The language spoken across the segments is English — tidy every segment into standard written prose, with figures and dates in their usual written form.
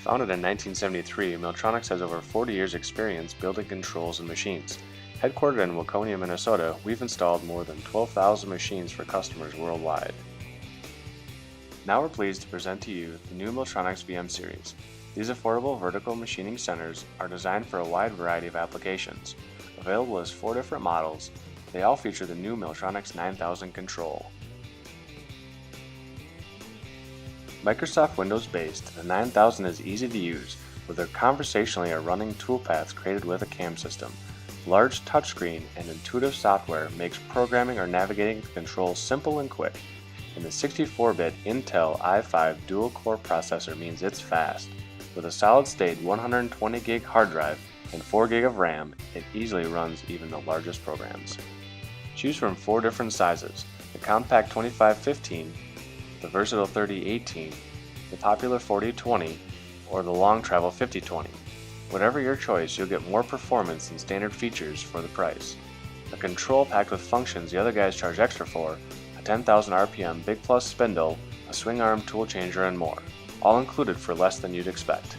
Founded in 1973, Milltronics has over 40 years' experience building controls and machines. Headquartered in Waconia, Minnesota, we've installed more than 12,000 machines for customers worldwide. Now we're pleased to present to you the new Milltronics VM series. These affordable vertical machining centers are designed for a wide variety of applications. Available as 4 different models, they all feature the new Milltronics 9000 control. Microsoft Windows based, the 9000 is easy to use with their conversationally running toolpaths created with a CAM system. Large touchscreen and intuitive software makes programming or navigating the controls simple and quick. And the 64-bit Intel i5 dual-core processor means it's fast. With a solid-state 120 gig hard drive and 4 gig of RAM, it easily runs even the largest programs. Choose from 4 different sizes: the compact 2515, the versatile 3018, the popular 4020, or the long travel 5020. Whatever your choice, you'll get more performance and standard features for the price. A control packed with functions the other guys charge extra for, a 10,000 RPM Big Plus spindle, a swing arm tool changer, and more. All included for less than you'd expect.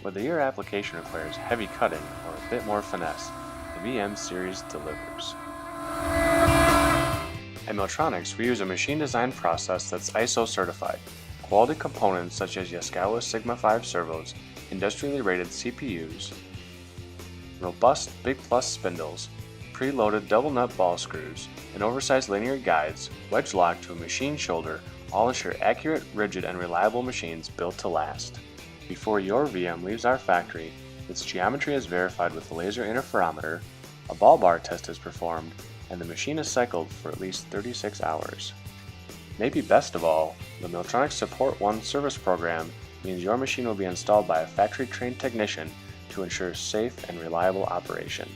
Whether your application requires heavy cutting or a bit more finesse, the VM series delivers. At Milltronics, we use a machine design process that's ISO certified. Quality components such as Yaskawa Sigma 5 servos, industrially rated CPUs, robust Big Plus spindles, preloaded double nut ball screws, and oversized linear guides wedge locked to a machine shoulder all ensure accurate, rigid, and reliable machines built to last. Before your VM leaves our factory, its geometry is verified with a laser interferometer, a ball bar test is performed, and the machine is cycled for at least 36 hours. Maybe best of all, the Milltronics Support One service program means your machine will be installed by a factory-trained technician to ensure safe and reliable operation.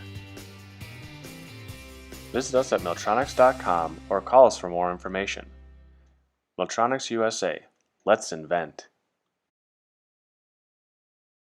Visit us at milltronics.com or call us for more information. Milltronics USA. Let's invent.